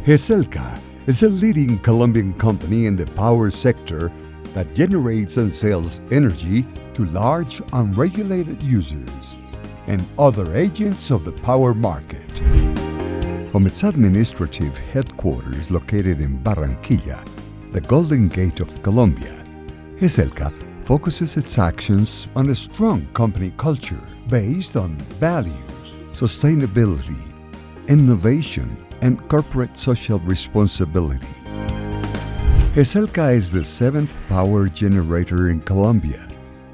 Geselca is a leading Colombian company in the power sector that generates and sells energy to large unregulated users and other agents of the power market. From its administrative headquarters located in Barranquilla, the Golden Gate of Colombia, Geselca focuses its actions on a strong company culture based on values, sustainability, innovation, and corporate social responsibility. Geselca is the seventh power generator in Colombia,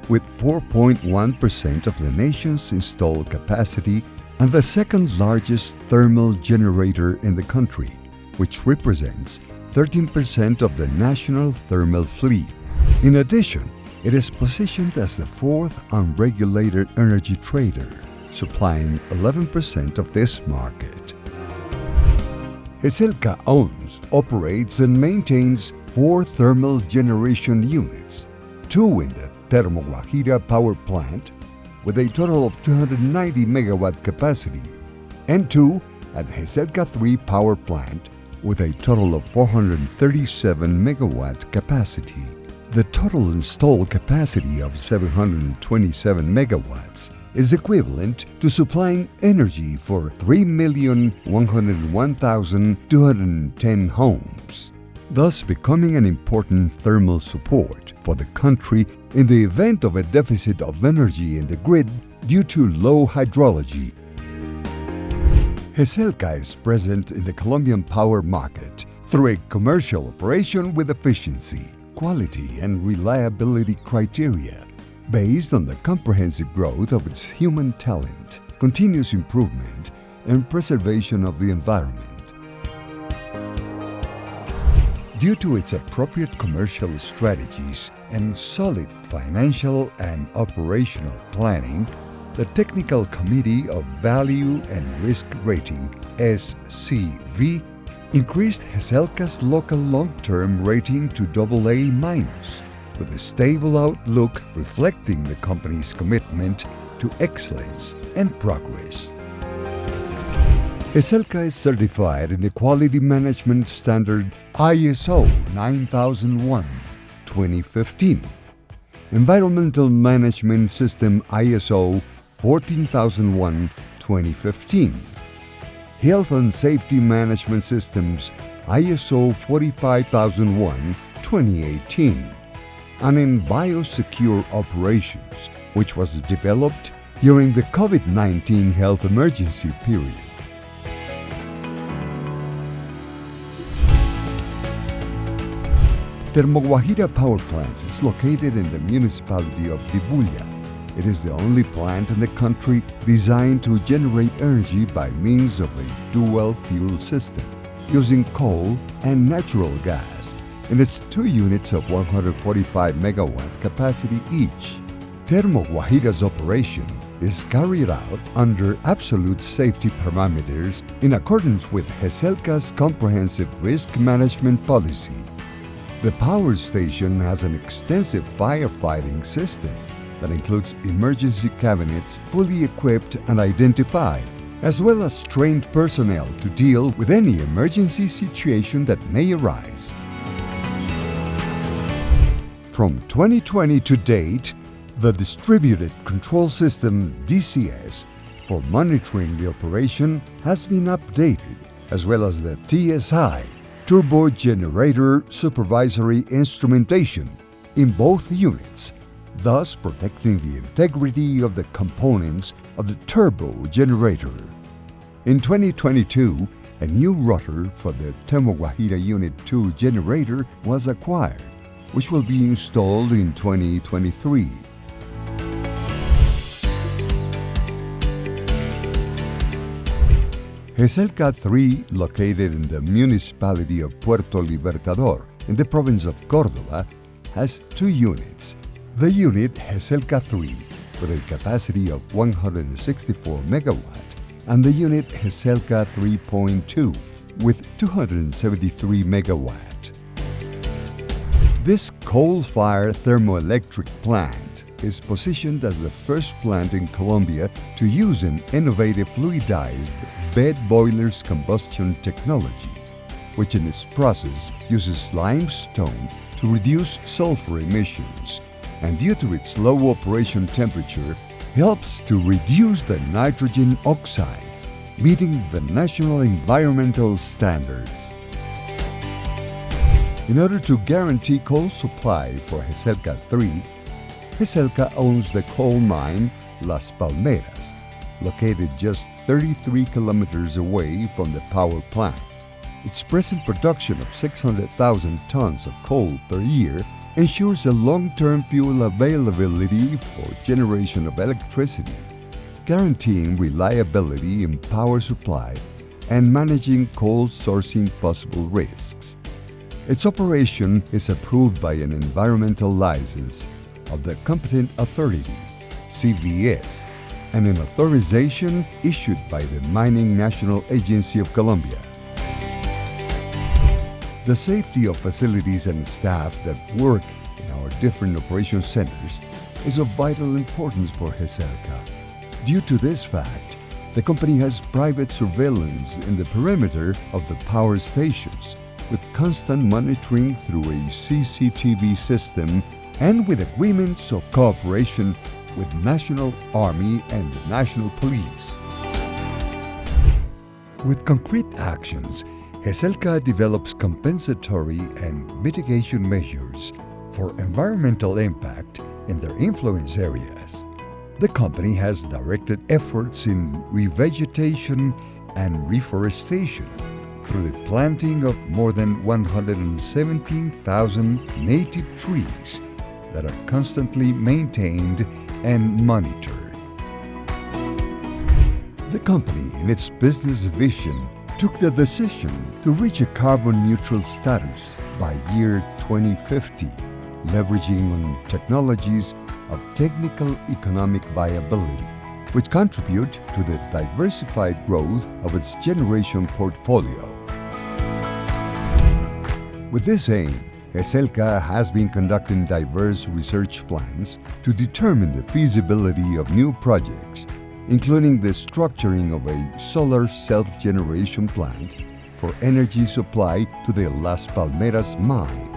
with 4.1% of the nation's installed capacity and the second largest thermal generator in the country, which represents 13% of the national thermal fleet. In addition, it is positioned as the fourth unregulated energy trader, supplying 11% of this market. Geselca owns, operates, and maintains 4 thermal generation units, 2 in the Guajira power plant, with a total of 290 megawatt capacity, and 2 at Geselca 3 power plant, with a total of 437 megawatt capacity. The total installed capacity of 727 megawatts is equivalent to supplying energy for 3,101,210 homes, thus becoming an important thermal support for the country in the event of a deficit of energy in the grid due to low hydrology. Geselca is present in the Colombian power market through a commercial operation with efficiency, quality, and reliability criteria based on the comprehensive growth of its human talent, continuous improvement, and preservation of the environment. Due to its appropriate commercial strategies and solid financial and operational planning, the Technical Committee of Value and Risk Rating, SCV, increased Geselca's local long-term rating to AA-, with a stable outlook reflecting the company's commitment to excellence and progress. Geselca is certified in the quality management standard ISO 9001-2015, Environmental Management System ISO 14001-2015, Health and Safety Management Systems ISO 45001-2018, and in biosecure operations, which was developed during the COVID-19 health emergency period. Guajira Power Plant is located in the municipality of Dibulla. It is the only plant in the country designed to generate energy by means of a dual fuel system, using coal and natural gas, in its 2 units of 145 megawatt capacity each. Guajira's operation is carried out under absolute safety parameters in accordance with Geselca's comprehensive risk management policy. The power station has an extensive firefighting system that includes emergency cabinets fully equipped and identified, as well as trained personnel to deal with any emergency situation that may arise. From 2020 to date, the Distributed Control System DCS for monitoring the operation has been updated, as well as the TSI, Turbo Generator Supervisory Instrumentation, in both units, thus protecting the integrity of the components of the turbo generator. In 2022, a new rotor for the Guajira Unit 2 generator was acquired, which will be installed in 2023. Geselca 3, located in the municipality of Puerto Libertador in the province of Córdoba, has 2 units. The unit Geselca 3, with a capacity of 164 megawatt, and the unit Geselca 3.2, with 273 megawatt. This coal-fired thermoelectric plant is positioned as the first plant in Colombia to use an innovative fluidized bed boilers combustion technology. which in its process uses limestone to reduce sulfur emissions, and due to its low operation temperature, helps to reduce the nitrogen oxides, meeting the national environmental standards. In order to guarantee coal supply for GESELCA 3, GESELCA owns the coal mine Las Palmeras, located just 33 kilometers away from the power plant. Its present production of 600,000 tons of coal per year ensures a long-term fuel availability for generation of electricity, guaranteeing reliability in power supply and managing coal sourcing possible risks. Its operation is approved by an environmental license of the competent authority, CVS, and an authorization issued by the Mining National Agency of Colombia. The safety of facilities and staff that work in our different operation centers is of vital importance for GESELCA. Due to this fact, the company has private surveillance in the perimeter of the power stations, with constant monitoring through a CCTV system and with agreements of cooperation with National Army and the National Police. With concrete actions, GESELCA develops compensatory and mitigation measures for environmental impact in their influence areas. The company has directed efforts in revegetation and reforestation through the planting of more than 117,000 native trees that are constantly maintained and monitored. The company, in its business vision, took the decision to reach a carbon-neutral status by year 2050, leveraging on technologies of technical economic viability, which contribute to the diversified growth of its generation portfolio. With this aim, GESELCA has been conducting diverse research plans to determine the feasibility of new projects, including the structuring of a solar self-generation plant for energy supply to the Las Palmeras mine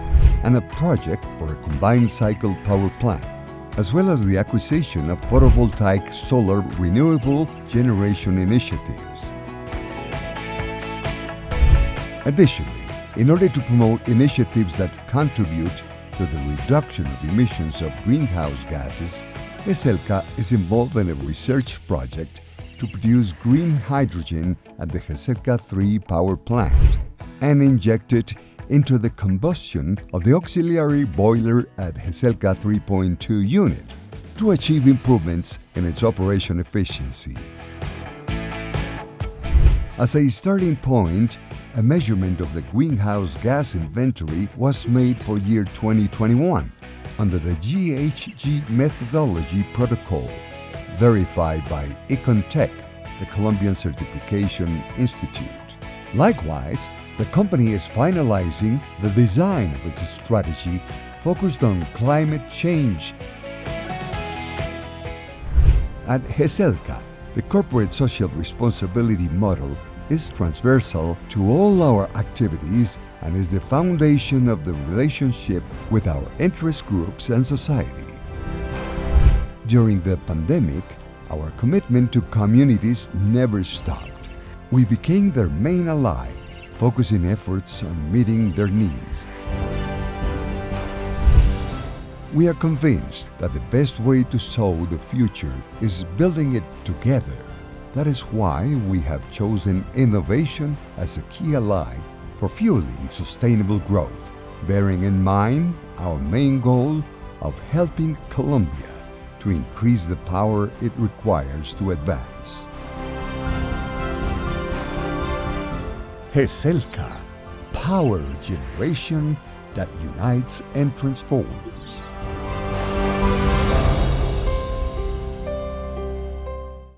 and a project for a combined cycle power plant, as well as the acquisition of photovoltaic solar renewable generation initiatives. Additionally, in order to promote initiatives that contribute to the reduction of emissions of greenhouse gases, GESELCA is involved in a research project to produce green hydrogen at the GESELCA 3 power plant and inject it into the combustion of the auxiliary boiler at GESELCA 3.2 unit to achieve improvements in its operation efficiency. As a starting point, a measurement of the greenhouse gas inventory was made for year 2021 under the GHG methodology protocol, verified by Econtech, the Colombian Certification Institute. Likewise, the company is finalizing the design of its strategy focused on climate change. At GESELCA, the corporate social responsibility model is transversal to all our activities and is the foundation of the relationship with our interest groups and society. During the pandemic, our commitment to communities never stopped. We became their main ally, focusing efforts on meeting their needs. We are convinced that the best way to solve the future is building it together. That is why we have chosen innovation as a key ally for fueling sustainable growth, bearing in mind our main goal of helping Colombia to increase the power it requires to advance. GESELCA, power generation that unites and transforms.